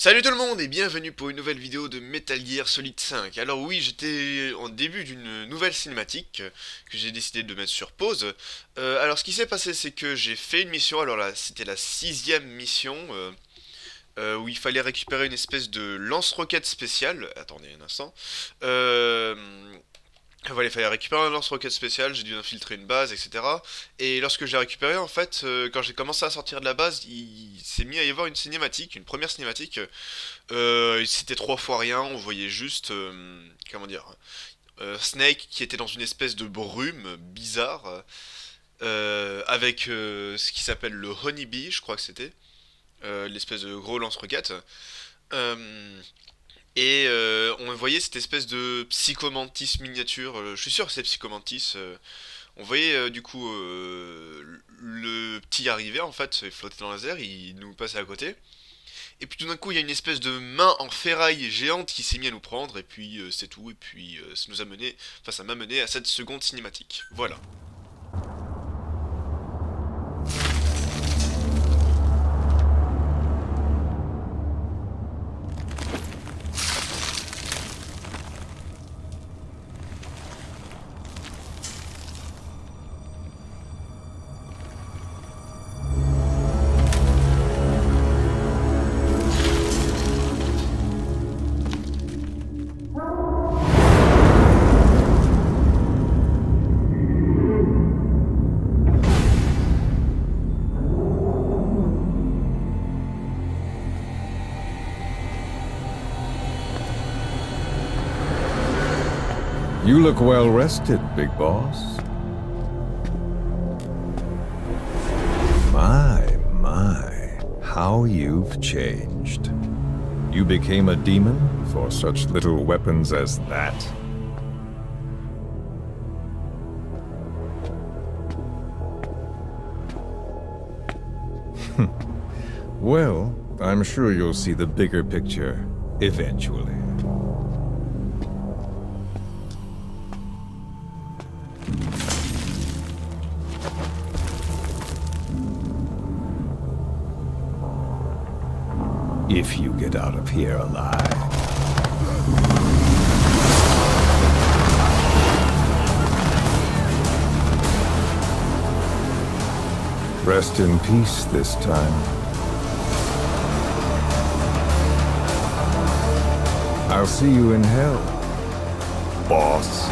Salut tout le monde et bienvenue pour une nouvelle vidéo de Metal Gear Solid 5. Alors oui, j'étais en début d'une nouvelle cinématique que j'ai décidé de mettre sur pause. Alors ce qui s'est passé, c'est que j'ai fait une mission, alors là c'était la 6ème mission, où il fallait récupérer une espèce de lance-roquette spéciale. Attendez un instant. Voilà, il fallait récupérer un lance-roquette spécial, j'ai dû infiltrer une base, etc. Et lorsque je l'ai récupéré, en fait, quand j'ai commencé à sortir de la base, il s'est mis à y avoir une cinématique, une première cinématique. C'était 3 fois rien, on voyait juste, comment dire, Snake qui était dans une espèce de brume bizarre, avec ce qui s'appelle le Honeybee, je crois que c'était, l'espèce de gros lance-roquette. Euh, on voyait cette espèce de psychomantis miniature, je suis sûr que c'est psychomantis. On voyait du coup le petit arriver en fait, il flottait dans les airs, il nous passait à côté. Et puis tout d'un coup il y a une espèce de main en ferraille géante qui s'est mise à nous prendre, et puis c'est tout, et puis ça nous a mené, enfin ça m'a mené à cette seconde cinématique. Voilà. You look well rested, big boss. My, how you've changed. You became a demon for such little weapons as that? Well, I'm sure you'll see the bigger picture eventually. If you get out of here alive. Rest in peace this time. I'll see you in hell, boss.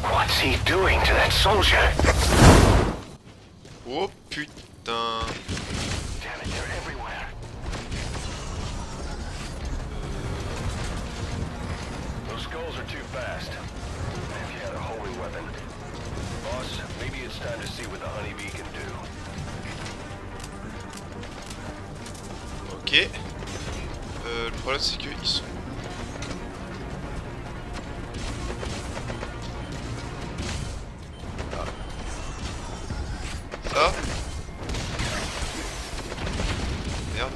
What's he doing to that soldier? Oh putain. Damn it, they're everywhere. Those skulls are too fast. If you had a holy weapon. Boss, maybe it's time to see what the honeybee can do. Ok. Le problème c'est qu'ils sont... Ah. Merde.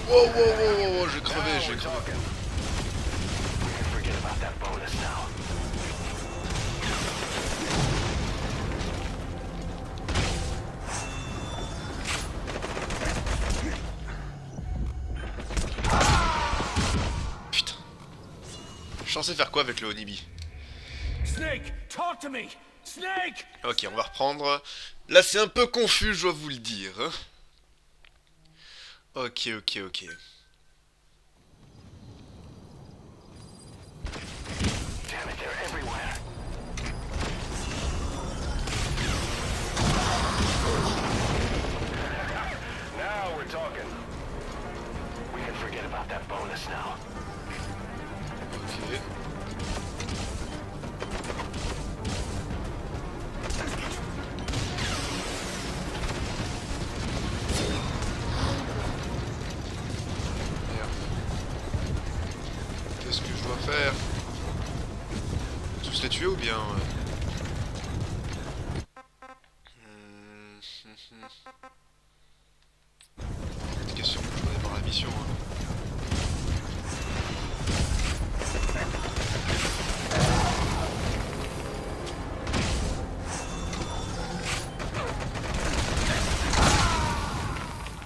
Wow, wow, wow, wow, je vais crever, je vais crever. Putain. Je suis censé faire quoi avec le Honeybee? Snake, talk to me! Ok, on va reprendre. Là, c'est un peu confus, je dois vous le dire. Ok. Damn it, they're everywhere. Now we're talking. We can forget about that bonus now. Ok. Qu'est-ce que je dois faire? Tous les tuer ou bien Petite question, je dois aller voir la mission.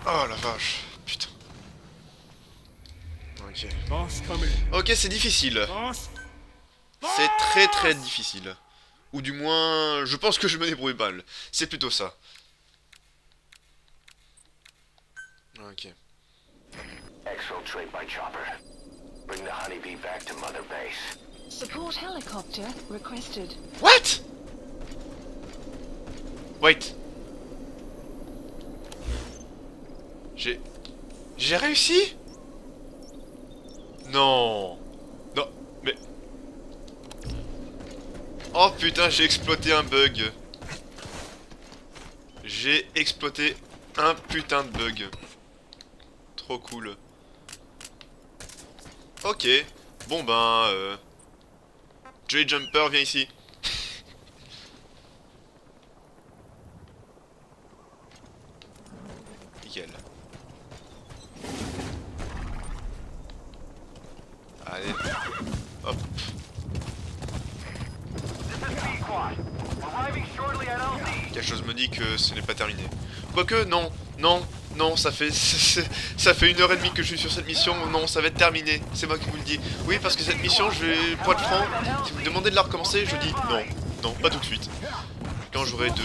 Oh la vache, putain. Ok. Ok, c'est difficile. C'est très difficile. Ou du moins, je pense que je me débrouille mal. C'est plutôt ça. Ok. Exfiltrate by chopper. Bring the honeybee back to Mother Base. Support helicopter requested. What? Wait. J'ai réussi? Non. Non, mais... Oh putain, j'ai exploité un bug. J'ai exploité un putain de bug. Trop cool. Ok. Bon ben... Joey Jumper, viens ici. Nickel. Allez. Hop. Quelque chose me dit que ce n'est pas terminé. Quoique, non, ça fait 1h30 que je suis sur cette mission, non, ça va être terminé, c'est moi qui vous le dis. Oui, parce que cette mission, pour être franc, si vous me demandez de la recommencer, je dis non, pas tout de suite. Quand j'aurai de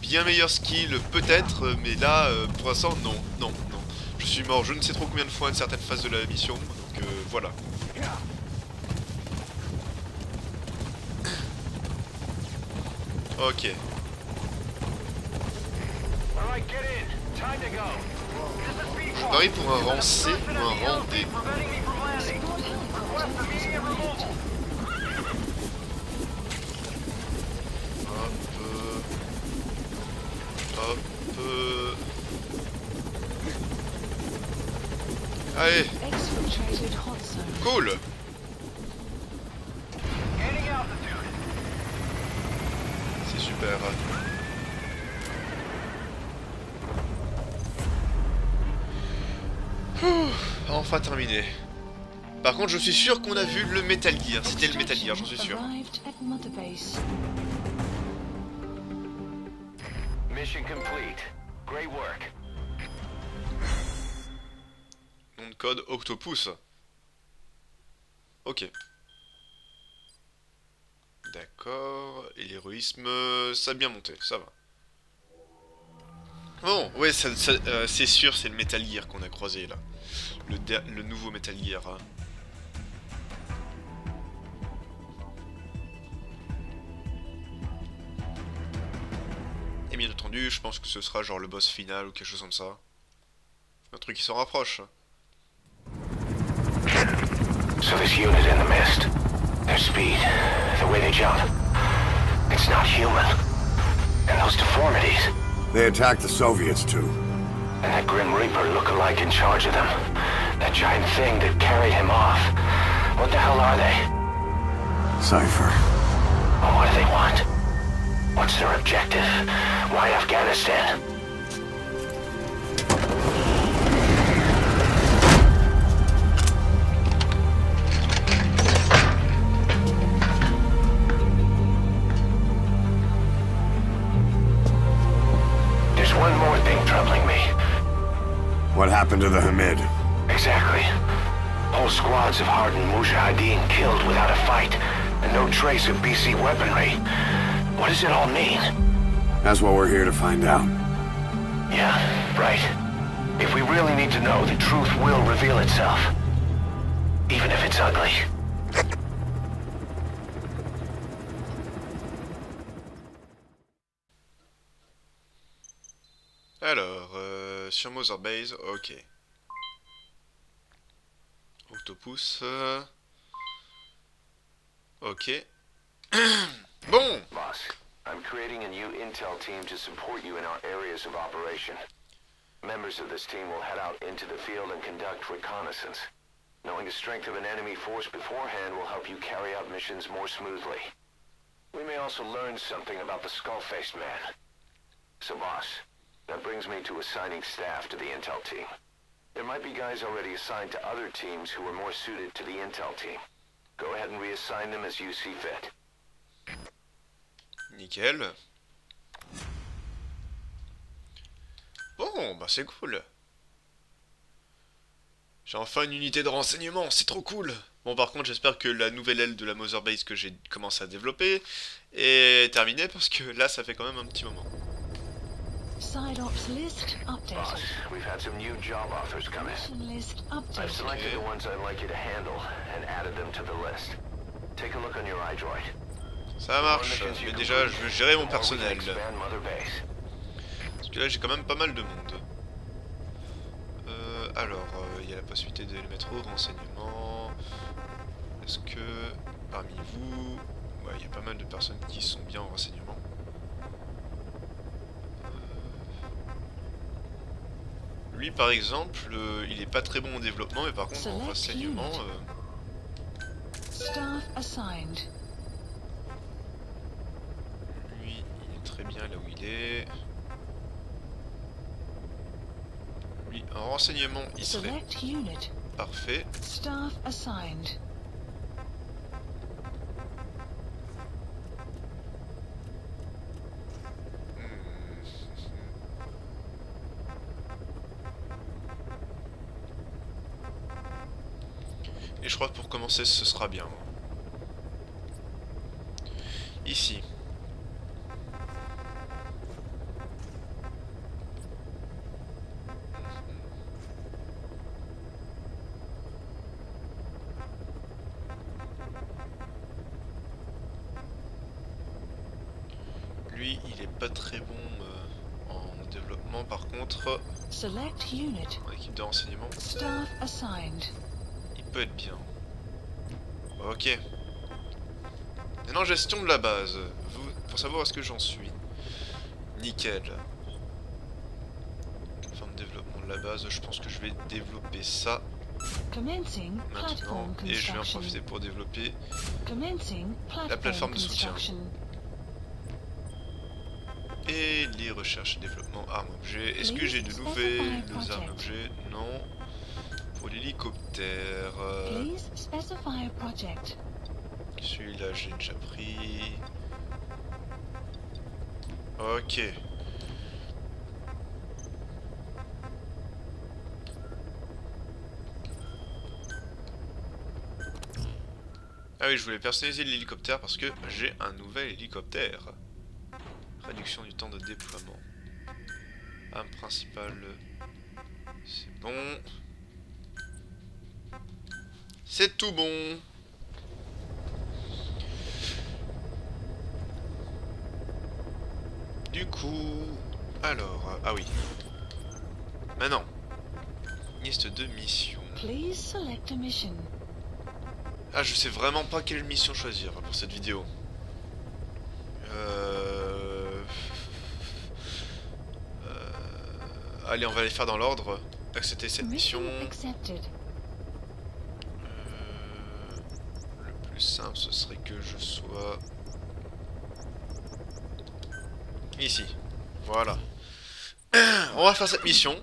bien meilleurs skills, peut-être, mais là, pour l'instant, non. Je suis mort je ne sais trop combien de fois à une certaine phase de la mission, donc voilà. Ok. Je parie pour un rang C ou un rang D. Hop. Allez. Cool. C'est super. Enfin terminé. Par contre, je suis sûr qu'on a vu le Metal Gear. C'était le Metal Gear, j'en suis sûr. Mission complete. Great work. Nom de code Octopus. Ok. D'accord. Et l'héroïsme, ça a bien monté, ça va. Bon, ouais, c'est sûr, c'est le Metal Gear qu'on a croisé là. Le nouveau Metal Gear. Hein. Et bien entendu, je pense que ce sera genre le boss final ou quelque chose comme ça. Un truc qui s'en rapproche. So this unit in the mist, their speed, the way they jump, it's not human. And those deformities. They attacked the Soviets too. And that Grim Reaper look-alike in charge of them. That giant thing that carried him off. What the hell are they? Cypher. Oh, what do they want? What's their objective? Why Afghanistan? There's one more thing troubling me. What happened to the Hamid? Exactly. Whole squads of hardened Mujahideen killed without a fight. and no trace of BC weaponry. What does it all mean? That's what we're here to find out. Yeah, right. If we really need to know, the truth will reveal itself. Even if it's ugly. Alors, sur Mother Base, ok. Octopus. Ok. Bon! Boss, I'm creating a new intel team to support you in our areas of operation. Members of this team will head out into the field and conduct reconnaissance. Knowing the strength of an enemy force beforehand will help you carry out missions more smoothly. We may also learn something about the skull-faced man. So boss, that brings me to assigning staff to the intel team. There might be guys already assigned to other teams who are more suited to the intel team. Go ahead and reassign them as you see fit. Nickel. Bon, bah c'est cool. J'ai enfin une unité de renseignement, c'est trop cool. Bon, par contre, j'espère que la nouvelle aile de la Mother Base que j'ai commencé à développer est terminée, parce que là, ça fait quand même un petit moment. Side ops list Boss, updated. we've had some new job offers come in. Mission list I've updated. selected the ones I'd like you to handle and added them to the list. Take a look on your iDroid. Ça marche, mais déjà, je veux gérer mon personnel. Expand Mother Base. Parce que là, j'ai quand même pas mal de monde. Alors, il y a la possibilité de les mettre au renseignement. Est-ce que parmi vous... Ouais, il y a pas mal de personnes qui sont bien en renseignement. Lui, par exemple, il est pas très bon en développement, mais par contre, en renseignement... Staff assigned. Lui, il est très bien là où il est. Lui, en renseignement, il serait Select unit. parfait. Staff assigned. Et je crois que pour commencer, ce sera bien. Ici. Lui, il est pas très bon en développement, par contre, Select unit. en équipe de renseignement, Staff assigned. il peut être bien. Ok. Maintenant, gestion de la base. Pour savoir où est-ce que j'en suis. Nickel. Forme de développement de la base, je pense que je vais développer ça Commencing maintenant. platform Et je vais en construction. profiter pour développer Commencing la plateforme de soutien. construction. Et les recherches et développement armes objets. Est-ce que j'ai de nouvelles armes objets? Non. Pour l'hélicoptère. Please specify a project. Celui-là, j'ai déjà pris. Ok. Ah oui, je voulais personnaliser l'hélicoptère parce que j'ai un nouvel hélicoptère. Réduction du temps de déploiement. Arme principale. C'est bon. C'est tout bon. Du coup... Alors... ah oui. Maintenant. Liste de missions. Please select a mission. Ah, je sais vraiment pas quelle mission choisir pour cette vidéo. Allez, on va les faire dans l'ordre. Accepter cette mission. Accepted. Le plus simple, ce serait que je sois... ici. Voilà. On va faire cette mission.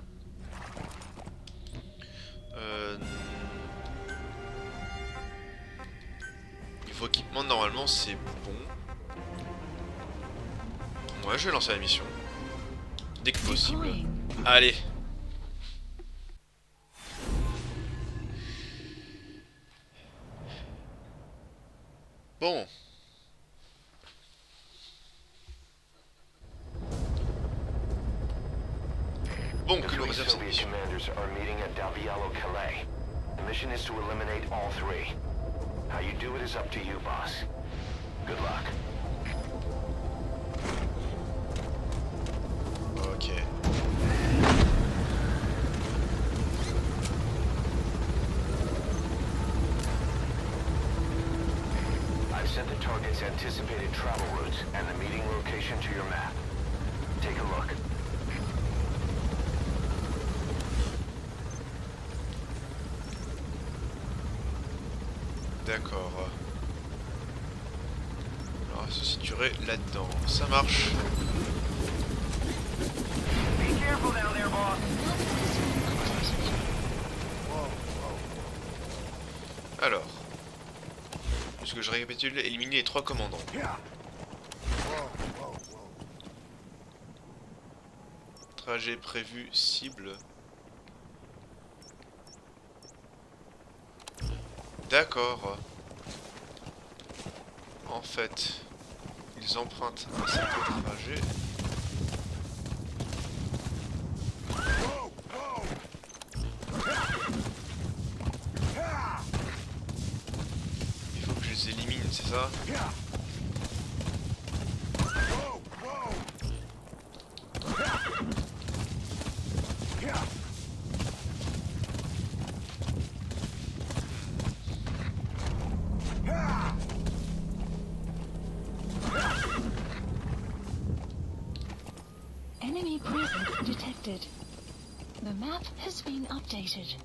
Niveau équipement, normalement, c'est bon. Ouais, je vais lancer la mission. Dès que possible. Deploying. Allez. Bon. Bon, The que nous three réserve cette Soviet mission. commanders are meeting at Calais. The mission is to eliminate all three. How you do it is up to you, boss. Good luck. Ok. I've sent the target's anticipated travel routes and the meeting location to your map. Take a look. D'accord. Alors, elle se situerait là-dedans. Ça marche. Be careful down there, boss. Alors. Puisque je récapitule, éliminer les 3 commandants. Trajet prévu, cible. D'accord. En fait, ils empruntent un certain trajet. Il faut que je les élimine, c'est ça? Enemy presence detected. The map has been updated.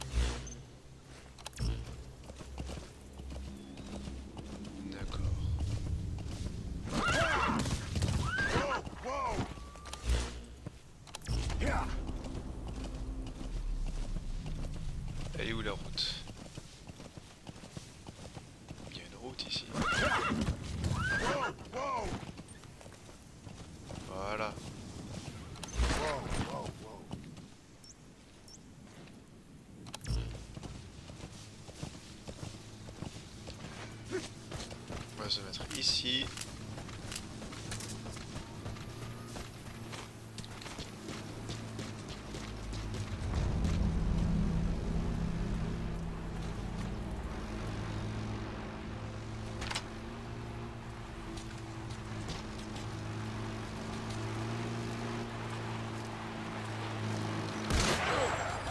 D'accord. Elle est où la route? Il y a une route ici. Voilà. On va se mettre ici.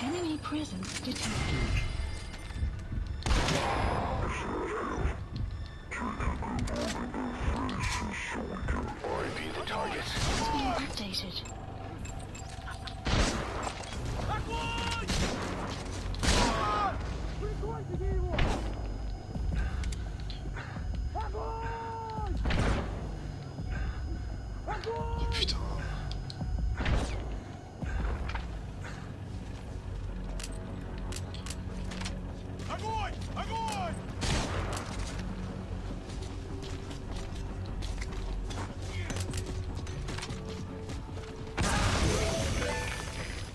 Enemy presence detected. Review the targets. Has been updated. Oh putain.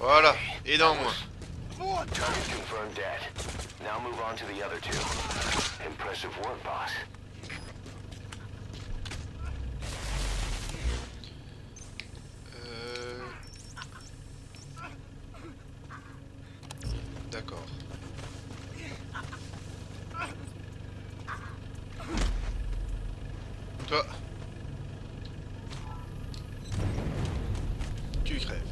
Voilà, et dans moi. Target confirmed dead. Now move on to the other two. Impressive work, boss. D'accord. Toi. Tu crèves.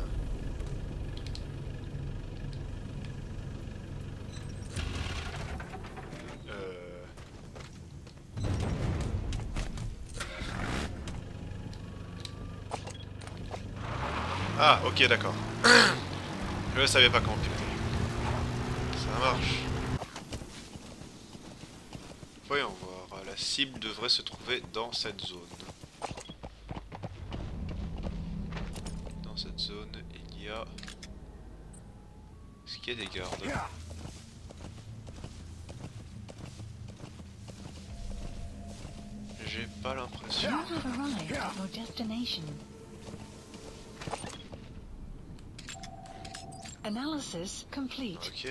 Ah, ok, d'accord. Je ne savais pas comment piloter. Ça marche. Voyons voir. La cible devrait se trouver dans cette zone. Dans cette zone, il y a... Est-ce qu'il y a des gardes? J'ai pas You l'impression. have arrived at your destination. Analysis complete. Ok.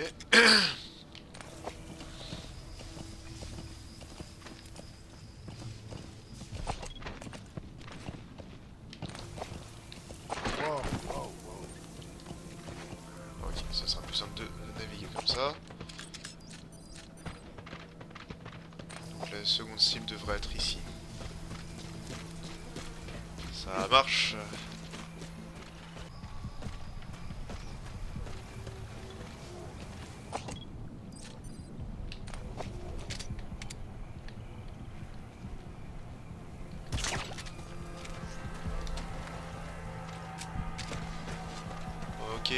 Parfait, seconde cible devrait être ici. Ça marche. Ok.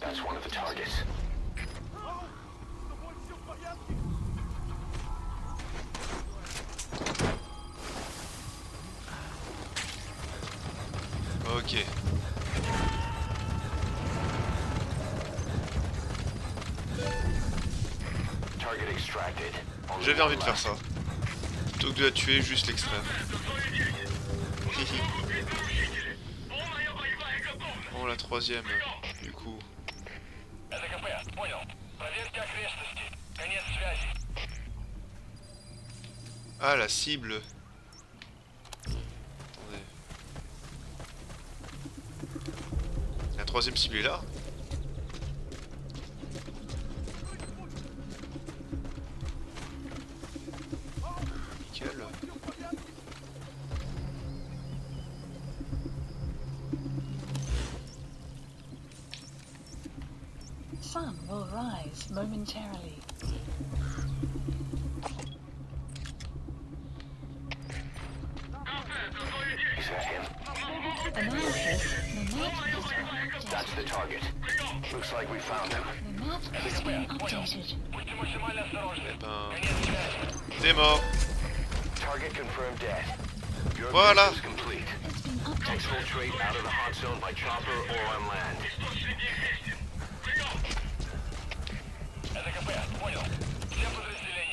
That's one of the targets. Ok. Target extracted. Only J'avais one envie de faire left. ça. Plutôt que de la tuer, juste l'extraire. Hihi. Bon, la troisième, du coup. Ah, la cible. Attendez. La troisième cible est là. Nickel. Sun will rise momentarily. Is that him? Analysis. The map has been That's the updated. target. Looks like we found him. The map has been updated. Eh ben... T'es mort. Target confirmed dead. Your Voilà. objective's complete. It's been updated. Exfiltrate out of the hot zone by chopper or on land.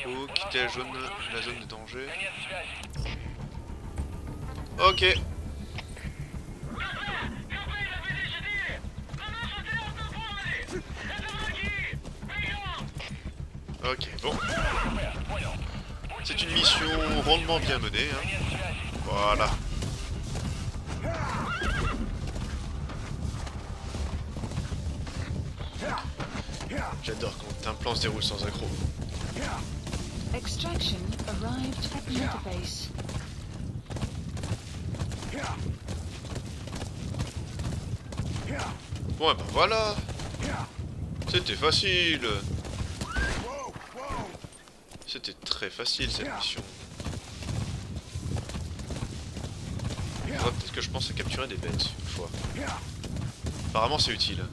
Oh, quitter la zone de danger. Ok. Ok, bon. C'est une mission rondement bien menée, hein. Voilà. J'adore quand un plan se déroule sans accroc. Extraction arrived at Mother Base. Bon, et ben voilà. C'était facile. C'était très facile cette mission. Faudrait peut-être que je pense à capturer des bêtes une fois. Apparemment c'est utile.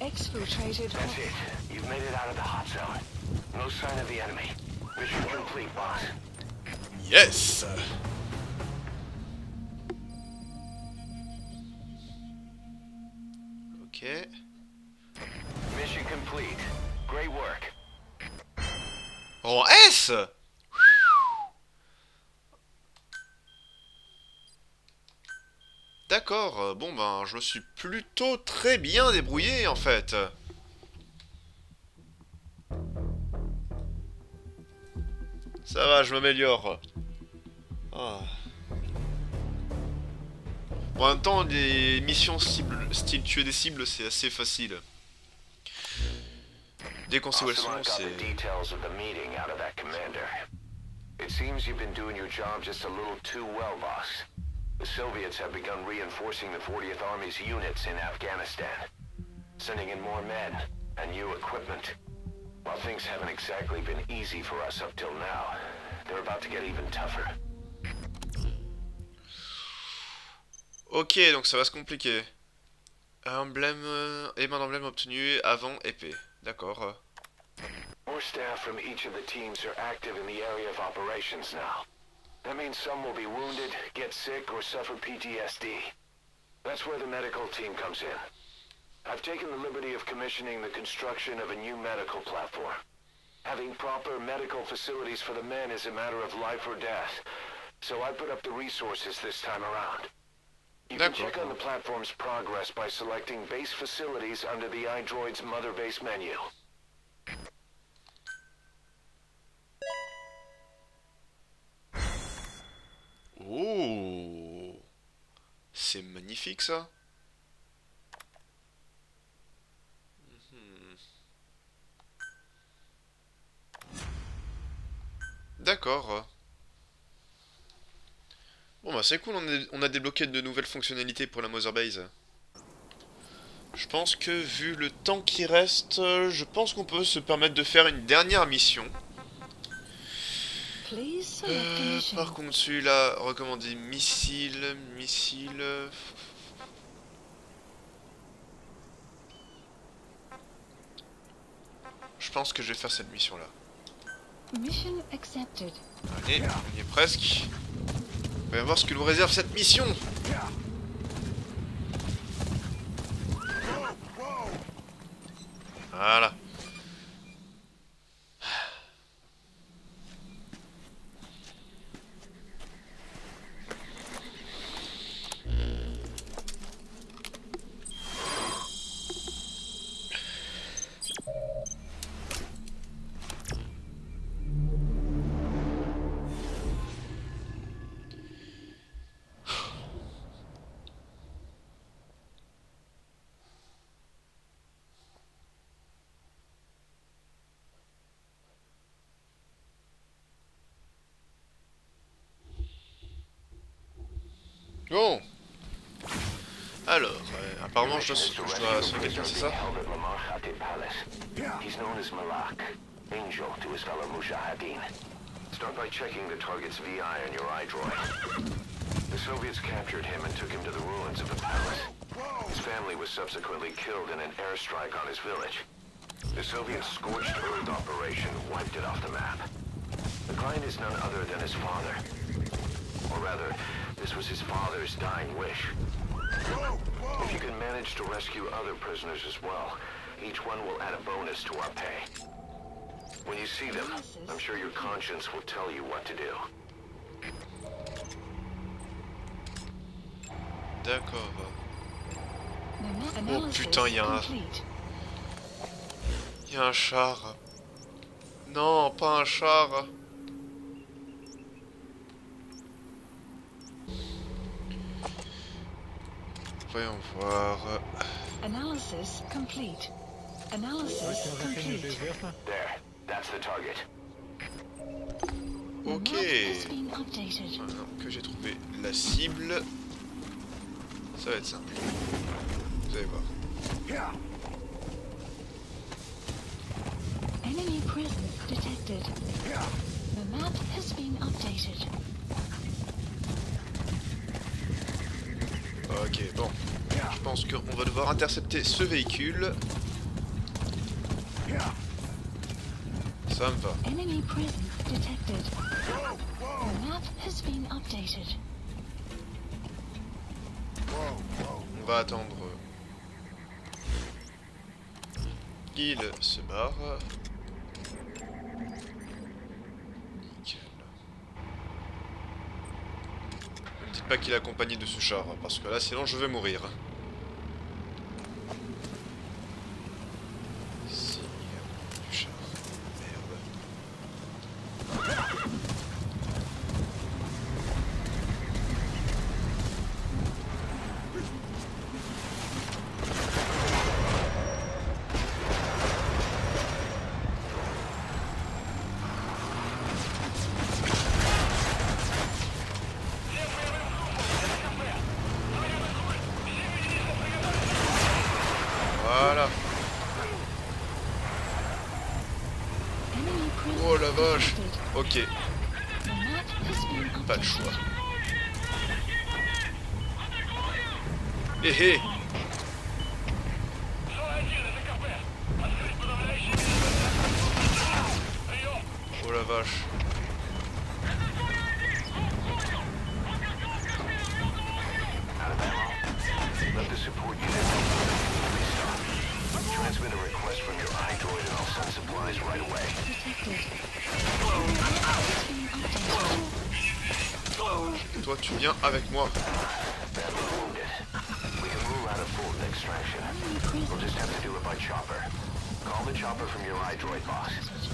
Exfiltrated. That's it. You've made it out of the hot zone. No sign of the enemy. Mission complete, boss. Yes. Ok. Mission complete. Great work. En S. D'accord, bon ben je me suis plutôt très bien débrouillé en fait. Ça va, je m'améliore. Ah. Bon, en même temps, les missions style tuer des cibles, c'est assez facile. Dès qu'on sait où elles sont, I got the c'est... details of the meeting out of that commander. It seems you've been doing your job just a little too well, boss. The Soviets have begun reinforcing the 40th Army's units in Afghanistan, sending in more men and new equipment. While things haven't exactly been easy for us up till now, they're about to get even tougher. Ok, donc ça va se compliquer. Emblème... élément d'emblème obtenu avant épée. D'accord. More staff from each of the teams are active in the area of operations now. That means some will be wounded, get sick, or suffer PTSD. That's where the medical team comes in. I've taken the liberty of commissioning the construction of a new medical platform. Having proper medical facilities for the men is a matter of life or death, so I put up the resources this time around. You can check on the platform's progress by selecting base facilities under the iDroid's Mother Base menu. c'est magnifique ça. D'accord. Bon bah c'est cool, on a débloqué de nouvelles fonctionnalités pour la Mother Base. Je pense que vu le temps qui reste, je pense qu'on peut se permettre de faire une dernière mission. Par contre celui-là, recommandé missile. Je pense que je vais faire cette mission là. Mission accepted. Allez, on y est presque. On va voir ce que nous réserve cette mission. Voilà. Bon. Alors, apparemment je dois sauver quelqu'un, c'est ça? He's known as Malak, angel to his fellow Mujahideen. Start by checking the target's VI on your iDroid. The Soviets captured him and took him to the ruins of the palace. His family was subsequently killed in an airstrike on his village. The Soviet scorched earth operation wiped it off the map. The client is none other than his father. Or rather, this was his father's dying wish. If you can manage to rescue other prisoners as well, each one will add a bonus to our pay. When you see them, I'm sure your conscience will tell you what to do. D'accord. Oh putain, il y a un char. Non, pas un char. Voyons voir. Analysis complete. Analysis complete. There, that's the target. Ok. Maintenant que j'ai trouvé la cible, ça va être simple. Vous allez voir. Enemy presence detected. The map has been updated. Ok, bon. Je pense qu'on va devoir intercepter ce véhicule. Ça me va. Enemy presence detected. The map has been updated. On va attendre qu'il se barre. Nickel. Ne me dites pas qu'il est accompagné de ce char, parce que là sinon je vais mourir. Signe du char. Merde. Voilà. Enemy presence Oh la vache. detected. Ok, The map has been pas le updated. choix. Hé hé. Oh la vache. Let the support unit restart. Transmit a request from your iDroid and I'll send supplies right away. Detected. The map has been updated. Toi tu viens avec moi. Badly wounded. We can rule out a full extraction. We'll just have to do it by chopper. Call the chopper from your iDroid box.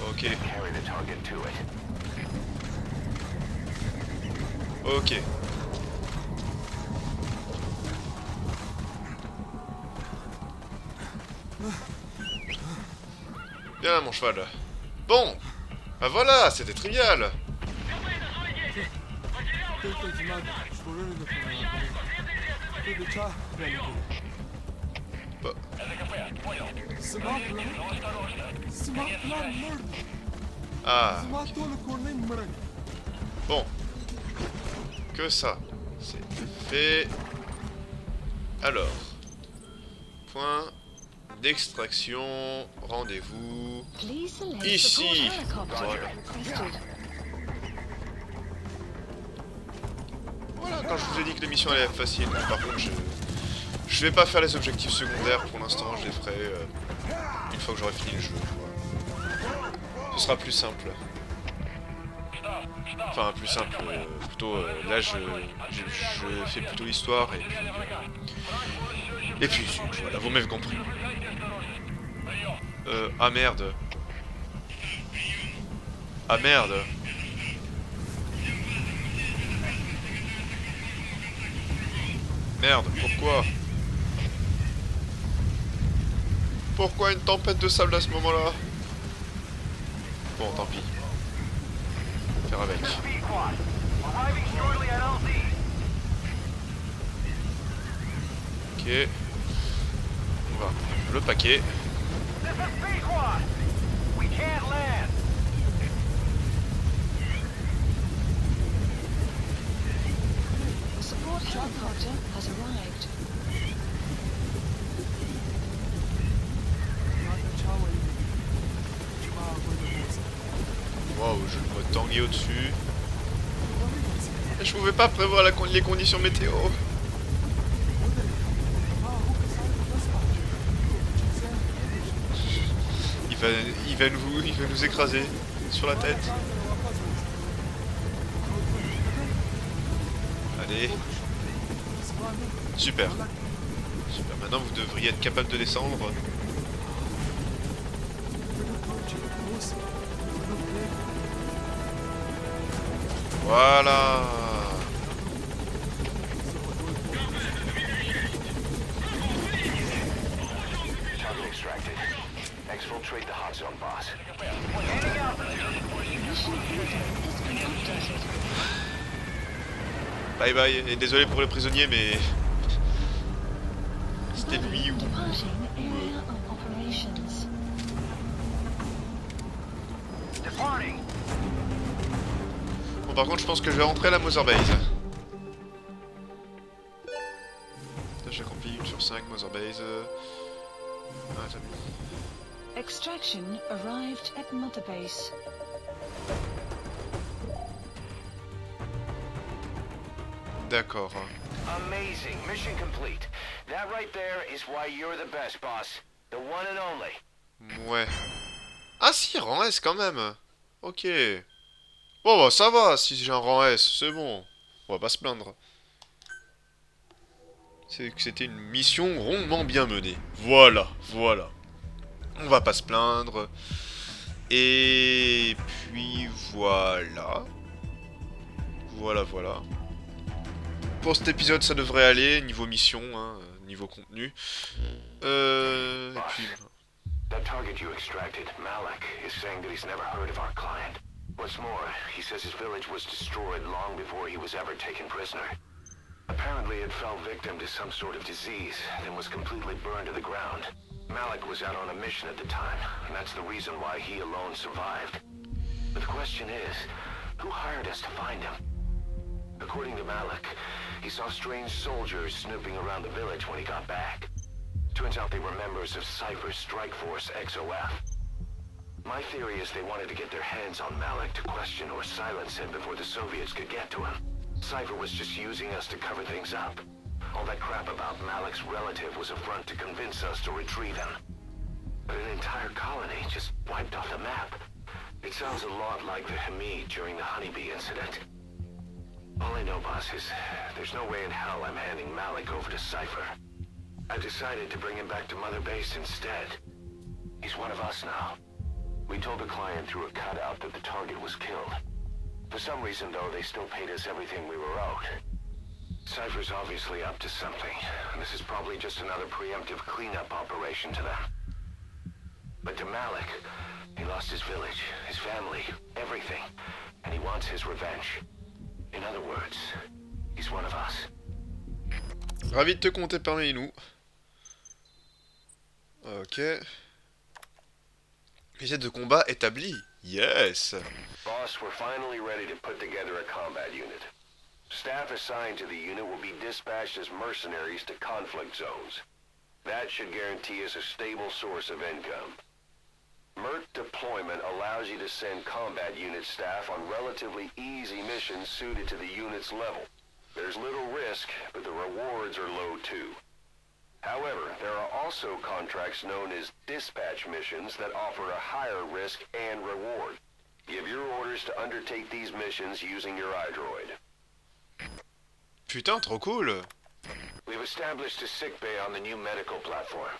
Ok, Carry the target to it. ok. Bien, mon cheval. Bon, bah voilà, c'était trivial. Bah. Ah. Bon. Que ça. C'est fait. Alors. Point d'extraction. Rendez-vous. Ici. Voilà. Voilà, quand je vous ai dit que l'émission allait être facile. Par contre, je vais pas faire les objectifs secondaires pour l'instant. Je les ferai une fois que j'aurai fini le jeu. Ce sera plus simple. Enfin, plus simple. Plutôt, là, je fais plutôt l'histoire et puis voilà, vous m'avez compris. Ah merde. Ah merde. Merde, pourquoi? Pourquoi une tempête de sable à ce moment-là? Bon, tant pis. Faire avec. Ok. On va le paquet. Waouh, je le vois tanguer au-dessus. Je pouvais pas prévoir les conditions météo. Il va nous écraser sur la tête. Allez. Super. Super. Maintenant vous devriez être capable de descendre. Voilà. Target extracted. Exfiltrate the hot zone, boss. Bye bye. Et désolé pour les prisonniers, mais c'était lui ou. Bon, par contre, je pense que je vais rentrer à la Mother Base. Tâche accomplie, 1 sur 5, Mother Base. Ah, t'as vu. Extraction arrived at Mother Base. D'accord. Amazing. Mission complete. That right there is why you're the best, boss. The one and only. Ouais. Ah si, rang S quand même. Ok. Bon bah ça va, si j'ai un rang S, c'est bon. On va pas se plaindre. C'est que c'était une mission rondement bien menée. Voilà, voilà. On va pas se plaindre. Et puis voilà. Voilà. Pour cet épisode, ça devrait aller, niveau mission, hein, niveau contenu. Et puis... That target you extracted, Malik, is saying that he's never heard of our client. What's more, he says his village was destroyed long before he was ever taken prisoner. Apparently it fell victim to some sort of disease, then was completely burned to the ground. Malik was out on a mission at the time, and that's the reason why he alone survived. But the question is, who hired us to find him? According to Malik, he saw strange soldiers snooping around the village when he got back. Turns out they were members of Cypher's strike force XOF. My theory is they wanted to get their hands on Malik to question or silence him before the Soviets could get to him. Cypher was just using us to cover things up. All that crap about Malik's relative was a front to convince us to retrieve him. But an entire colony just wiped off the map. It sounds a lot like the Hamid during the Honeybee incident. All I know, boss, is there's no way in hell I'm handing Malik over to Cypher. I've decided to bring him back to Mother Base instead. He's one of us now. We told the client through a cutout that the target was killed. For some reason, though, they still paid us everything we were owed. Cypher's obviously up to something, and this is probably just another preemptive cleanup operation to them. But to Malik, He lost his village, his family, everything, and he wants his revenge. In other words, he's one of us. Ravi de te compter parmi nous. Ok. Cassette de combat établie. Yes. Boss, we're finally ready to put together a combat unit. Staff assigned to the unit will be dispatched as mercenaries to conflict zones. That should guarantee us a stable source of income. MERT deployment allows you to send combat unit staff on relatively easy missions suited to the unit's level. There's little risk, but the rewards are low too. However, there are also contracts known as dispatch missions that offer a higher risk and reward. Give your orders to undertake these missions using your iDroid. Putain, trop cool. We've established a sick bay on the new medical platform.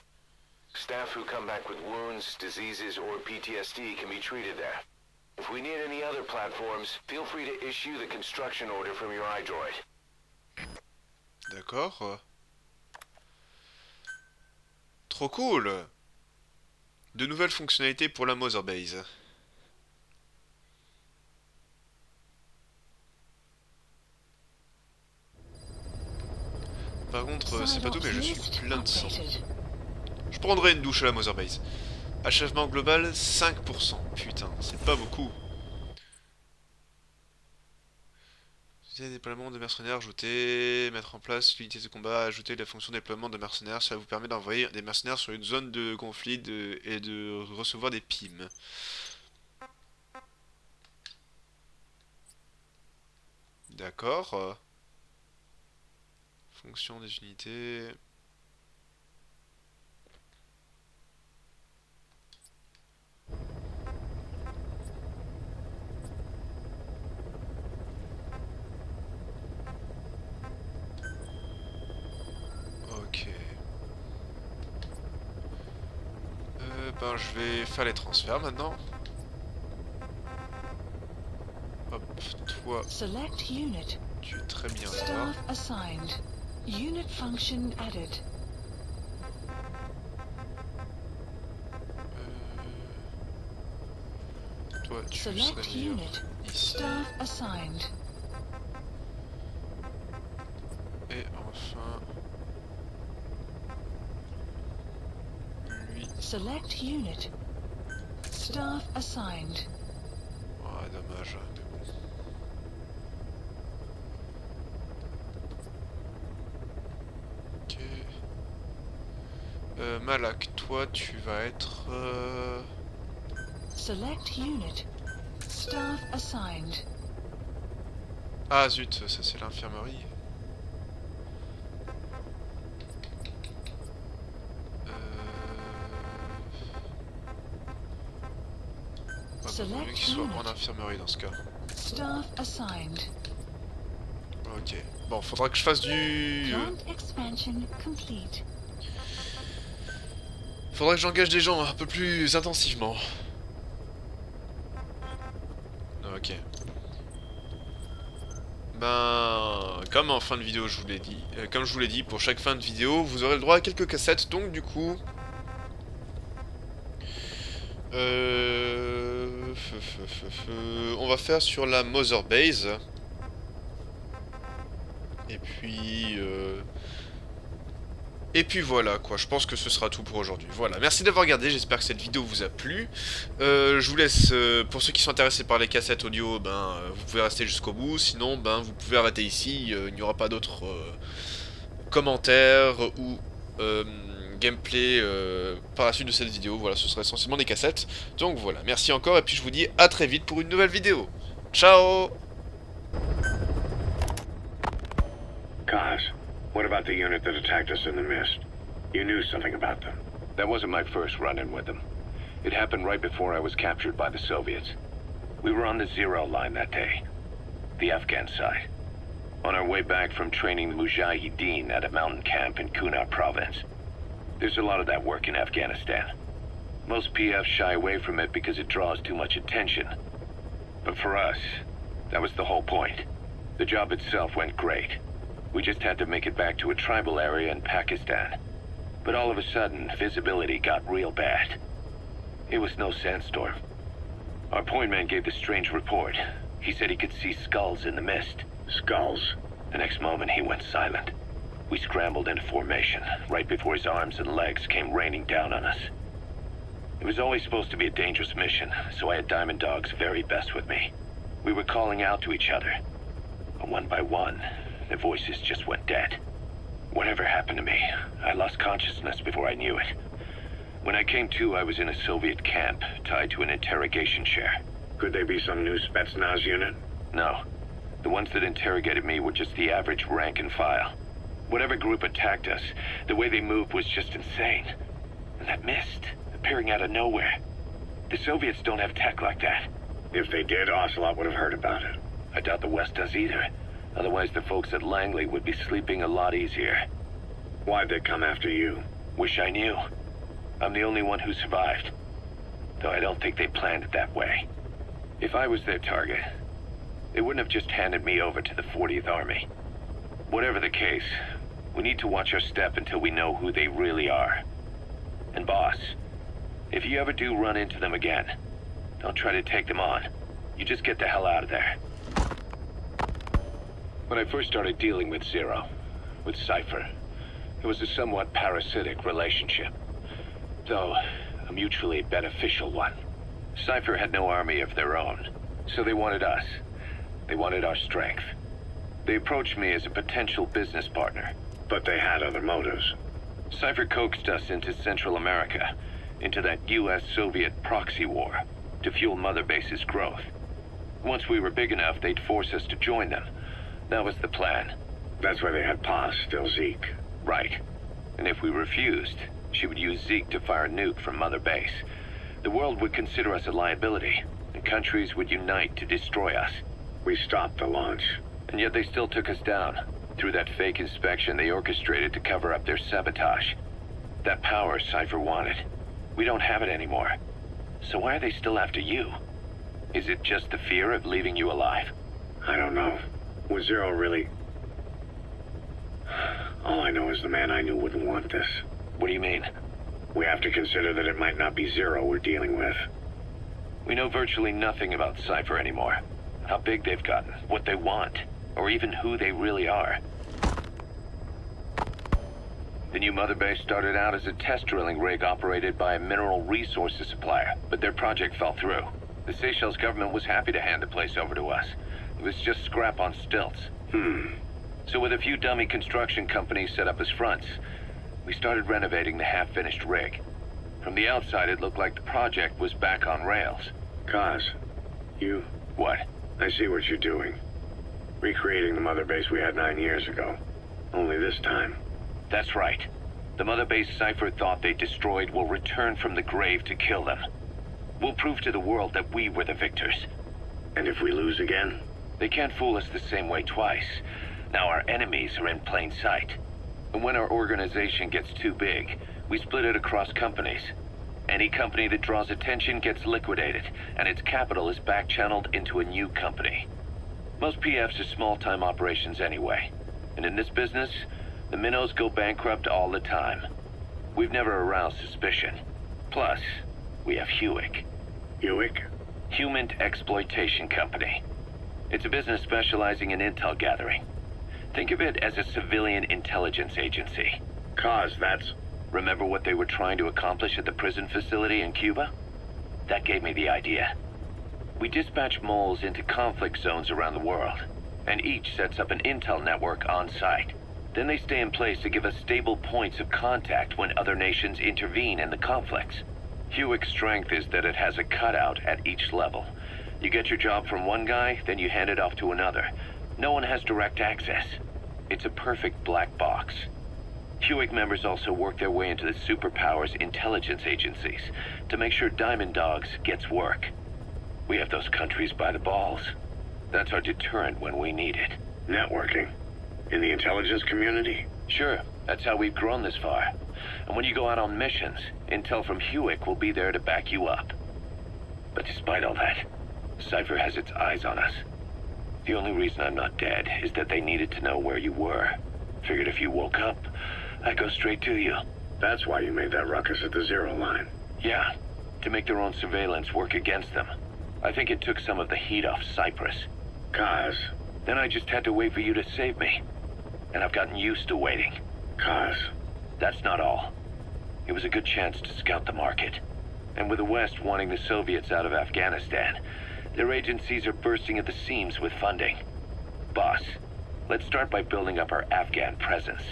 Staff who come back with wounds, diseases, or PTSD can be treated there. If we need any other platforms, feel free to issue the construction order from your iDroid. D'accord. Trop cool. De nouvelles fonctionnalités pour la Mother Base. Par contre, c'est pas tout, mais je suis plein de sang. Je prendrai une douche à la Mother Base. Achèvement global, 5%. Putain, c'est pas beaucoup. Déploiement de mercenaires, ajouter, mettre en place l'unité de combat, ajouter la fonction déploiement de mercenaires. Ça vous permet d'envoyer des mercenaires sur une zone de conflit et de recevoir des PIM. D'accord. Fonction des unités. Ok. Ben je vais faire les transferts maintenant. Hop, toi. Select unit. Tu es très bien là. Staff assigned. Unit function added. Toi, tu serais Select meilleur unit. ici. Staff assigned. Et enfin... lui. Select unit. Staff assigned. Ouais, dommage, mais bon. Ok. Malak, toi, tu vas être... Select unit. Staff assigned. Ah zut, ça c'est l'infirmerie. Vaut mieux qu'il soit en infirmerie dans ce cas. Staff assigned. Ok. Bon, faudra que je fasse du... Plant expansion complete. Faudra que j'engage des gens un peu plus intensivement. Ok. Ben, comme en fin de vidéo je vous l'ai dit, comme je vous l'ai dit, pour chaque fin de vidéo, vous aurez le droit à quelques cassettes, donc du coup... on va faire sur la Mother Base. Et puis voilà quoi, je pense que ce sera tout pour aujourd'hui. Voilà, merci d'avoir regardé, j'espère que cette vidéo vous a plu. Je vous laisse, pour ceux qui sont intéressés par les cassettes audio, vous pouvez rester jusqu'au bout. Sinon, vous pouvez arrêter ici, il n'y aura pas d'autres commentaires ou gameplay par la suite de cette vidéo. Voilà, ce sera essentiellement des cassettes. Donc voilà, merci encore et puis je vous dis à très vite pour une nouvelle vidéo. Ciao! What about the unit that attacked us in the mist? You knew something about them. That wasn't my first run-in with them. It happened right before I was captured by the Soviets. We were on the zero line that day, the Afghan side, on our way back from training the Mujahideen at a mountain camp in Kunar province. There's a lot of that work in Afghanistan. Most PFs shy away from it because it draws too much attention. But for us, that was the whole point. The job itself went great. We just had to make it back to a tribal area in Pakistan. But all of a sudden, visibility got real bad. It was no sandstorm. Our point man gave the strange report. He said he could see skulls in the mist. Skulls? The next moment, he went silent. We scrambled into formation, right before his arms and legs came raining down on us. It was always supposed to be a dangerous mission, so I had Diamond Dog's very best with me. We were calling out to each other. But one by one, the voices just went dead. Whatever happened to me, I lost consciousness before I knew it. When I came to, I was in a Soviet camp, tied to an interrogation chair. Could they be some new Spetsnaz unit? No. The ones that interrogated me were just the average rank and file. Whatever group attacked us, the way they moved was just insane. And that mist, appearing out of nowhere. The Soviets don't have tech like that. If they did, Ocelot would have heard about it. I doubt the West does either. Otherwise, the folks at Langley would be sleeping a lot easier. Why'd they come after you? Wish I knew. I'm the only one who survived. Though I don't think they planned it that way. If I was their target, they wouldn't have just handed me over to the 40th Army. Whatever the case, we need to watch our step until we know who they really are. And boss, if you ever do run into them again, don't try to take them on. You just get the hell out of there. When I first started dealing with Zero, with Cypher, it was a somewhat parasitic relationship. Though, a mutually beneficial one. Cypher had no army of their own, so they wanted us. They wanted our strength. They approached me as a potential business partner. But they had other motives. Cypher coaxed us into Central America, into that US-Soviet proxy war, to fuel Mother Base's growth. Once we were big enough, they'd force us to join them. That was the plan. That's why they had Paz, still Zeke. Right. And if we refused, she would use Zeke to fire a nuke from Mother Base. The world would consider us a liability, and countries would unite to destroy us. We stopped the launch. And yet they still took us down. Through that fake inspection they orchestrated to cover up their sabotage. That power Cypher wanted. We don't have it anymore. So why are they still after you? Is it just the fear of leaving you alive? I don't know. Was Zero really... All I know is the man I knew wouldn't want this. What do you mean? We have to consider that it might not be Zero we're dealing with. We know virtually nothing about Cypher anymore. How big they've gotten, what they want, or even who they really are. The new Mother Base started out as a test drilling rig operated by a mineral resources supplier, but their project fell through. The Seychelles government was happy to hand the place over to us. It was just scrap on stilts. So with a few dummy construction companies set up as fronts, we started renovating the half-finished rig. From the outside, it looked like the project was back on rails. Kaz, you... What? I see what you're doing. Recreating the Mother Base we had 9 years ago. Only this time. That's right. The Mother Base Cypher thought they destroyed will return from the grave to kill them. We'll prove to the world that we were the victors. And if we lose again? They can't fool us the same way twice. Now our enemies are in plain sight. And when our organization gets too big, we split it across companies. Any company that draws attention gets liquidated, and its capital is back-channeled into a new company. Most PFs are small-time operations anyway. And in this business, the minnows go bankrupt all the time. We've never aroused suspicion. Plus, we have Hewick. Hewick? Human Exploitation Company. It's a business specializing in intel gathering. Think of it as a civilian intelligence agency. Kaz, that's... Remember what they were trying to accomplish at the prison facility in Cuba? That gave me the idea. We dispatch moles into conflict zones around the world, and each sets up an intel network on site. Then they stay in place to give us stable points of contact when other nations intervene in the conflicts. Hewick's strength is that it has a cutout at each level. You get your job from one guy, then you hand it off to another. No one has direct access. It's a perfect black box. Hewick members also work their way into the superpowers intelligence agencies to make sure Diamond Dogs gets work. We have those countries by the balls. That's our deterrent when we need it. Networking? In the intelligence community? Sure, that's how we've grown this far. And when you go out on missions, intel from Hewick will be there to back you up. But despite all that, Cypher has its eyes on us. The only reason I'm not dead is that they needed to know where you were. Figured if you woke up, I'd go straight to you. That's why you made that ruckus at the Zero line. Yeah. to make their own surveillance work against them. I think it took some of the heat off Cyprus. Kaz. Then I just had to wait for you to save me. And I've gotten used to waiting. Kaz. That's not all. It was a good chance to scout the market. And with the West wanting the Soviets out of Afghanistan, their agencies are bursting at the seams with funding. Boss, let's start by building up our Afghan presence.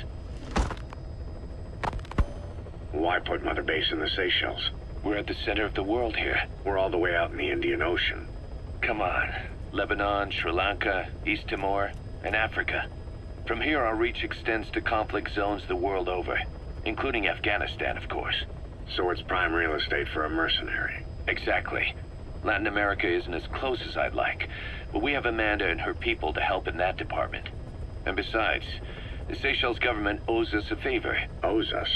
Why put Mother Base in the Seychelles? We're at the center of the world here. We're all the way out in the Indian Ocean. Come on. Lebanon, Sri Lanka, East Timor, and Africa. From here, our reach extends to conflict zones the world over, including Afghanistan, of course. So it's prime real estate for a mercenary. Exactly. Latin America isn't as close as I'd like, but we have Amanda and her people to help in that department. And besides, the Seychelles government owes us a favor. Owes us?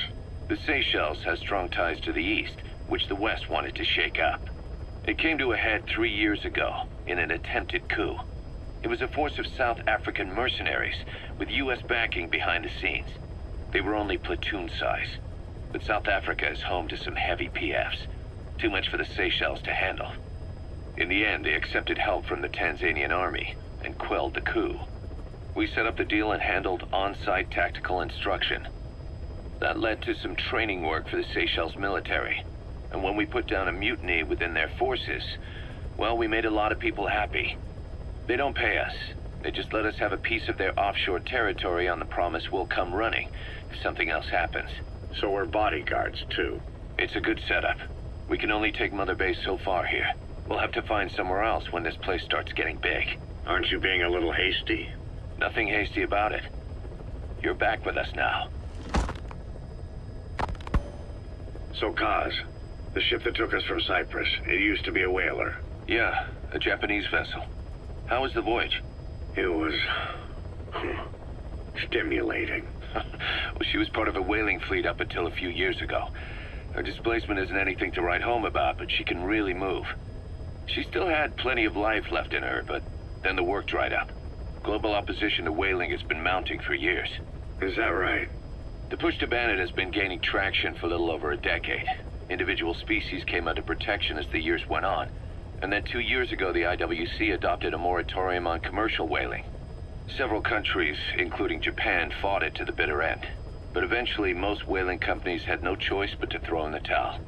The Seychelles has strong ties to the east, which the West wanted to shake up. It came to a head 3 years ago, in an attempted coup. It was a force of South African mercenaries, with U.S. backing behind the scenes. They were only platoon size, but South Africa is home to some heavy PFs. Too much for the Seychelles to handle. In the end, they accepted help from the Tanzanian army, and quelled the coup. We set up the deal and handled on-site tactical instruction. That led to some training work for the Seychelles military. And when we put down a mutiny within their forces, well, we made a lot of people happy. They don't pay us. They just let us have a piece of their offshore territory on the promise we'll come running if something else happens. So we're bodyguards, too. It's a good setup. We can only take Mother Base so far here. We'll have to find somewhere else when this place starts getting big. Aren't you being a little hasty? Nothing hasty about it. You're back with us now. So, Kaz, the ship that took us from Cyprus, it used to be a whaler. Yeah, a Japanese vessel. How was the voyage? It was... stimulating. Well, she was part of a whaling fleet up until a few years ago. Her displacement isn't anything to write home about, but she can really move. She still had plenty of life left in her, but then the work dried up. Global opposition to whaling has been mounting for years. Is that right? The push to ban it has been gaining traction for a little over a decade. Individual species came under protection as the years went on. And then 2 years ago, the IWC adopted a moratorium on commercial whaling. Several countries, including Japan, fought it to the bitter end. But eventually, most whaling companies had no choice but to throw in the towel.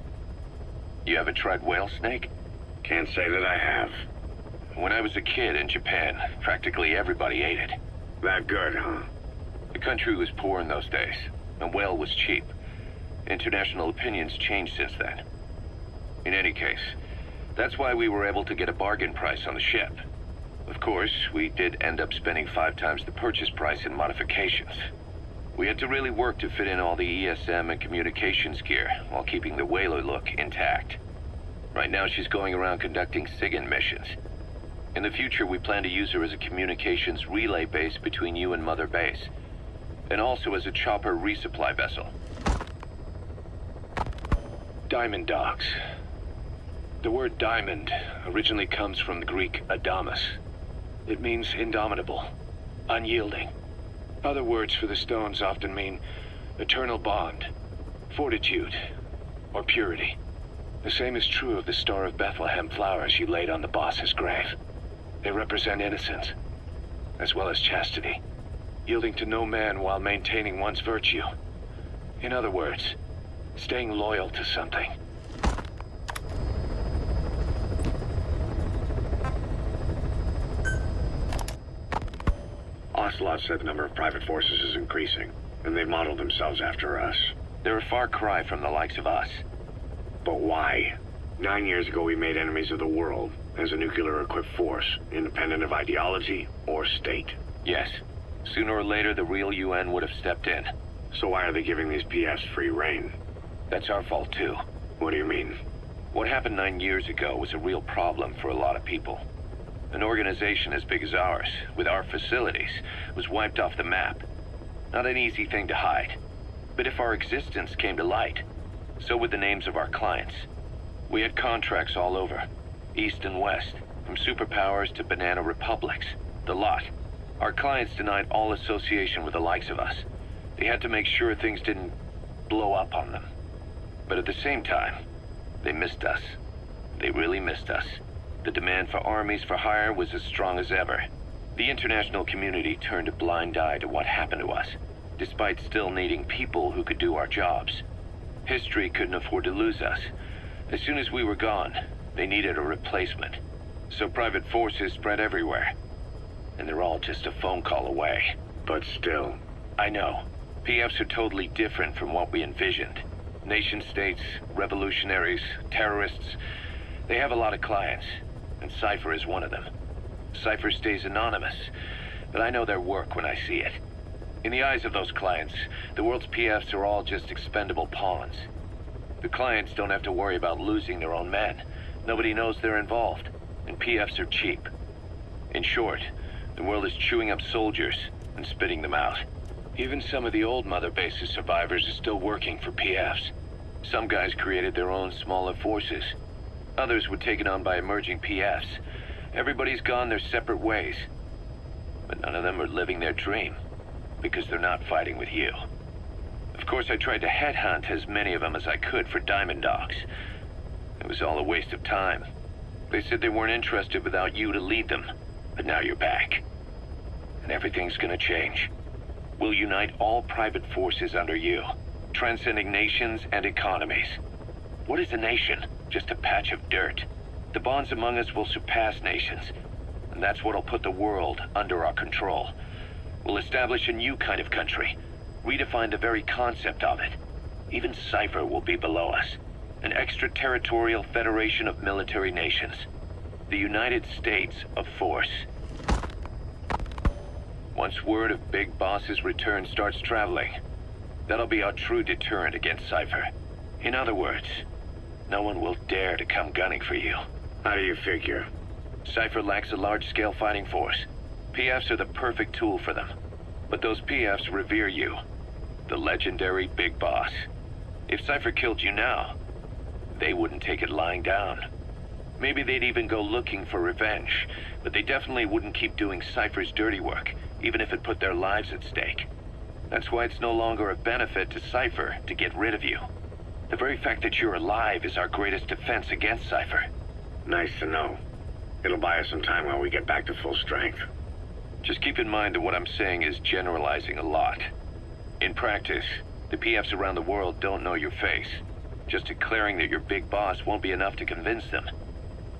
You ever tried whale snake? Can't say that I have. When I was a kid in Japan, practically everybody ate it. That good, huh? The country was poor in those days, and whale was cheap. International opinions changed since then. In any case, that's why we were able to get a bargain price on the ship. Of course, we did end up spending 5 times the purchase price in modifications. We had to really work to fit in all the ESM and communications gear while keeping the whaler look intact. Right now she's going around conducting SIGINT missions. In the future, we plan to use her as a communications relay base between you and Mother Base, and also as a chopper resupply vessel. Diamond dogs. The word diamond originally comes from the Greek adamas. It means indomitable, unyielding. Other words for the stones often mean eternal bond, fortitude, or purity. The same is true of the Star of Bethlehem flowers you laid on the boss's grave. They represent innocence, as well as chastity, yielding to no man while maintaining one's virtue. In other words, staying loyal to something. Ocelot said the number of private forces is increasing, and they modeled themselves after us. They're a far cry from the likes of us. But why? 9 years ago we made enemies of the world as a nuclear-equipped force, independent of ideology or state. Yes. Sooner or later, the real UN would have stepped in. So why are they giving these PFs free rein? That's our fault, too. What do you mean? What happened 9 years ago was a real problem for a lot of people. An organization as big as ours, with our facilities, was wiped off the map. Not an easy thing to hide. But if our existence came to light, so would the names of our clients. We had contracts all over, east and west, from superpowers to banana republics, the lot. Our clients denied all association with the likes of us. They had to make sure things didn't blow up on them. But at the same time, They missed us. They really missed us. The demand for armies for hire was as strong as ever. The international community turned a blind eye to what happened to us, despite still needing people who could do our jobs. History couldn't afford to lose us. As soon as we were gone, they needed a replacement. So private forces spread everywhere. And they're all just a phone call away. But still. I know. PFs are totally different from what we envisioned. Nation-states, revolutionaries, terrorists, they have a lot of clients, and Cypher is one of them. Cypher stays anonymous, but I know their work when I see it. In the eyes of those clients, the world's PFs are all just expendable pawns. The clients don't have to worry about losing their own men. Nobody knows they're involved, and PFs are cheap. In short, the world is chewing up soldiers and spitting them out. Even some of the old Mother Base's survivors are still working for PFs. Some guys created their own smaller forces. Others were taken on by emerging PFs. Everybody's gone their separate ways. But none of them are living their dream, because they're not fighting with you. Of course, I tried to headhunt as many of them as I could for Diamond Dogs. It was all a waste of time. They said they weren't interested without you to lead them, but now you're back. And everything's gonna change. We'll unite all private forces under you, transcending nations and economies. What is a nation? Just a patch of dirt. The bonds among us will surpass nations, and that's what'll put the world under our control. We'll establish a new kind of country, redefine the very concept of it. Even Cypher will be below us, an extraterritorial federation of military nations. The United States of Force. Once word of Big Boss's return starts traveling, that'll be our true deterrent against Cypher. In other words, no one will dare to come gunning for you. How do you figure? Cypher lacks a large-scale fighting force. PFs are the perfect tool for them. But those PFs revere you, the legendary Big Boss. If Cypher killed you now, they wouldn't take it lying down. Maybe they'd even go looking for revenge, but they definitely wouldn't keep doing Cypher's dirty work, even if it put their lives at stake. That's why it's no longer a benefit to Cypher to get rid of you. The very fact that you're alive is our greatest defense against Cypher. Nice to know. It'll buy us some time while we get back to full strength. Just keep in mind that what I'm saying is generalizing a lot. In practice, the PFs around the world don't know your face. Just declaring that you're Big Boss won't be enough to convince them.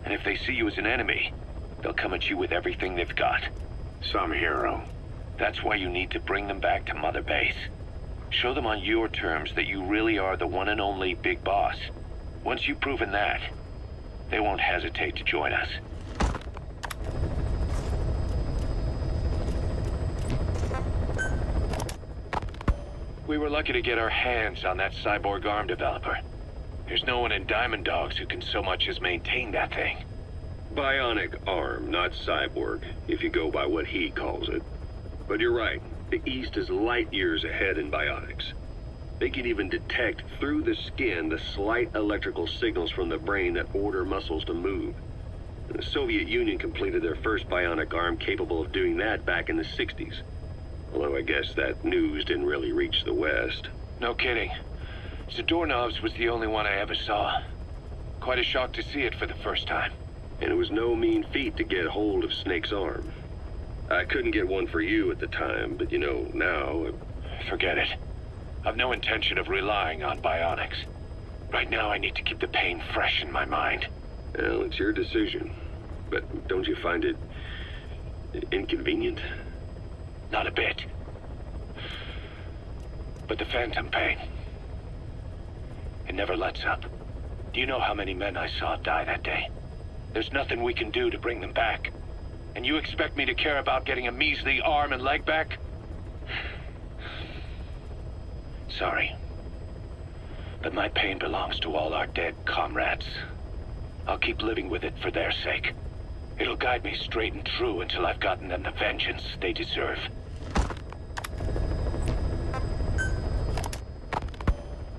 And if they see you as an enemy, they'll come at you with everything they've got. Some hero. That's why you need to bring them back to Mother Base. Show them on your terms that you really are the one and only Big Boss. Once you've proven that, they won't hesitate to join us. We were lucky to get our hands on that cyborg arm developer. There's no one in Diamond Dogs who can so much as maintain that thing. Bionic arm, not cyborg, if you go by what he calls it. But you're right, the East is light years ahead in bionics. They can even detect through the skin the slight electrical signals from the brain that order muscles to move. The Soviet Union completed their first bionic arm capable of doing that back in the 60s. Although I guess that news didn't really reach the West. No kidding. Zadornov's was the only one I ever saw. Quite a shock to see it for the first time. And it was no mean feat to get hold of Snake's arm. I couldn't get one for you at the time, but you know, now... Forget it. I've no intention of relying on bionics. Right now I need to keep the pain fresh in my mind. Well, it's your decision. But don't you find it... inconvenient? Not a bit. But the phantom pain... it never lets up. Do you know how many men I saw die that day? There's nothing we can do to bring them back. And you expect me to care about getting a measly arm and leg back? Sorry. But my pain belongs to all our dead comrades. I'll keep living with it for their sake. It'll guide me straight and true until I've gotten them the vengeance they deserve.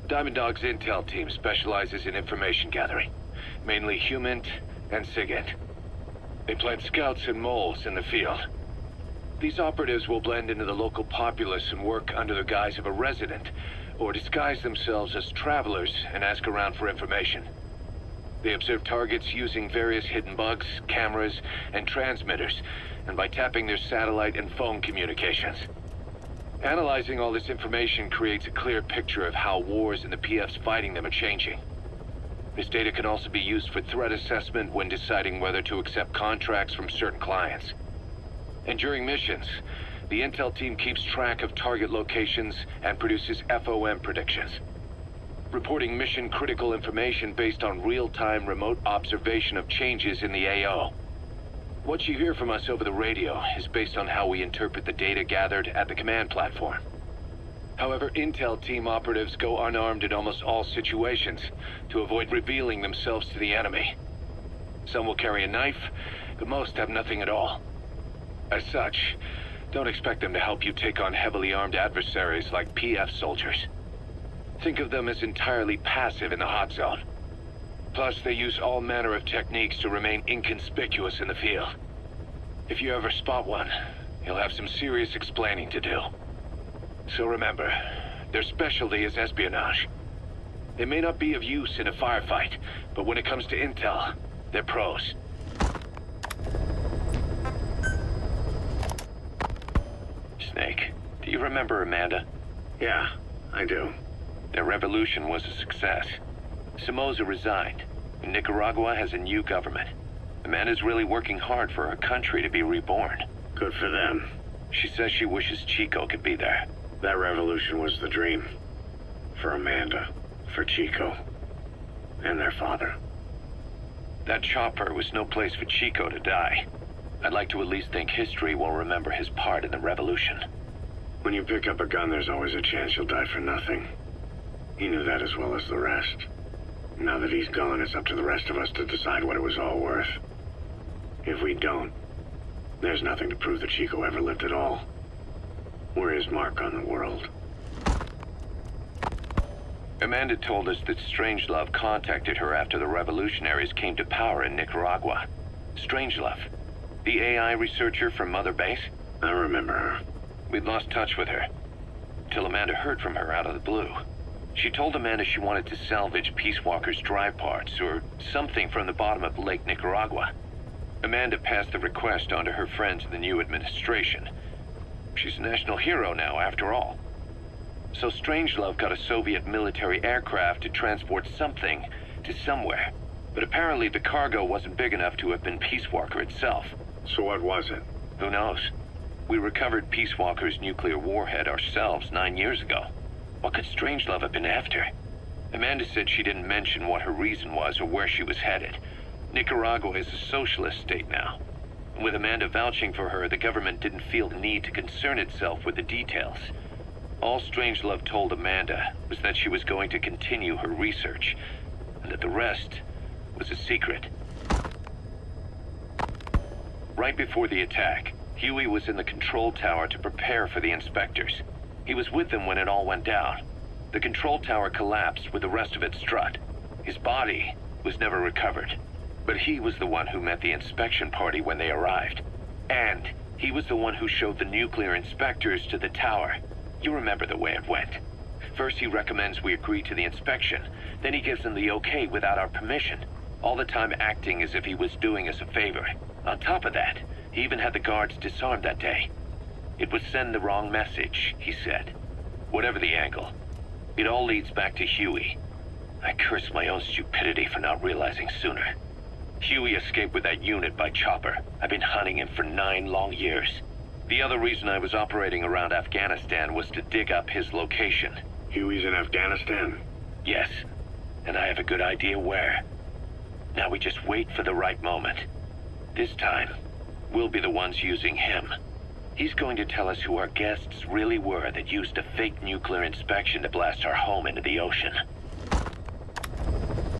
Diamond Dog's intel team specializes in information gathering, mainly HUMINT and SIGINT. They plant scouts and moles in the field. These operatives will blend into the local populace and work under the guise of a resident, or disguise themselves as travelers and ask around for information. They observe targets using various hidden bugs, cameras, and transmitters, and by tapping their satellite and phone communications. Analyzing all this information creates a clear picture of how wars and the PFs fighting them are changing. This data can also be used for threat assessment when deciding whether to accept contracts from certain clients. And during missions, the intel team keeps track of target locations and produces FOM predictions, reporting mission-critical information based on real-time remote observation of changes in the AO. What you hear from us over the radio is based on how we interpret the data gathered at the command platform. However, intel team operatives go unarmed in almost all situations to avoid revealing themselves to the enemy. Some will carry a knife, but most have nothing at all. As such, don't expect them to help you take on heavily armed adversaries like PF soldiers. Think of them as entirely passive in the hot zone. Plus, they use all manner of techniques to remain inconspicuous in the field. If you ever spot one, you'll have some serious explaining to do. So remember, their specialty is espionage. They may not be of use in a firefight, but when it comes to intel, they're pros. Snake, do you remember Amanda? Yeah, I do. Their revolution was a success. Somoza resigned, and Nicaragua has a new government. Amanda's really working hard for her country to be reborn. Good for them. She says she wishes Chico could be there. That revolution was the dream. For Amanda, for Chico, and their father. That chopper was no place for Chico to die. I'd like to at least think history will remember his part in the revolution. When you pick up a gun, there's always a chance you'll die for nothing. He knew that as well as the rest. Now that he's gone, it's up to the rest of us to decide what it was all worth. If we don't, there's nothing to prove that Chico ever lived at all. We're his mark on the world. Amanda told us that Strangelove contacted her after the revolutionaries came to power in Nicaragua. Strangelove, the AI researcher from Mother Base? I remember her. We'd lost touch with her, till Amanda heard from her out of the blue. She told Amanda she wanted to salvage Peace Walker's drive parts, or something from the bottom of Lake Nicaragua. Amanda passed the request on to her friends in the new administration. She's a national hero now, after all. So Strangelove got a Soviet military aircraft to transport something to somewhere. But apparently the cargo wasn't big enough to have been Peace Walker itself. So what was it? Who knows? We recovered Peace Walker's nuclear warhead ourselves 9 years ago. What could Strangelove have been after? Amanda said she didn't mention what her reason was or where she was headed. Nicaragua is a socialist state now. And with Amanda vouching for her, the government didn't feel the need to concern itself with the details. All Strangelove told Amanda was that she was going to continue her research, and that the rest was a secret. Right before the attack, Huey was in the control tower to prepare for the inspectors. He was with them when it all went down. The control tower collapsed with the rest of it struck. His body was never recovered, but he was the one who met the inspection party when they arrived. And he was the one who showed the nuclear inspectors to the tower. You remember the way it went. First he recommends we agree to the inspection, then he gives them the okay without our permission, all the time acting as if he was doing us a favor. On top of that, he even had the guards disarmed that day. It would send the wrong message, he said. Whatever the angle, it all leads back to Huey. I curse my own stupidity for not realizing sooner. Huey escaped with that unit by chopper. I've been hunting him for 9 long years. The other reason I was operating around Afghanistan was to dig up his location. Huey's in Afghanistan? Yes, and I have a good idea where. Now we just wait for the right moment. This time, we'll be the ones using him. He's going to tell us who our guests really were that used a fake nuclear inspection to blast our home into the ocean.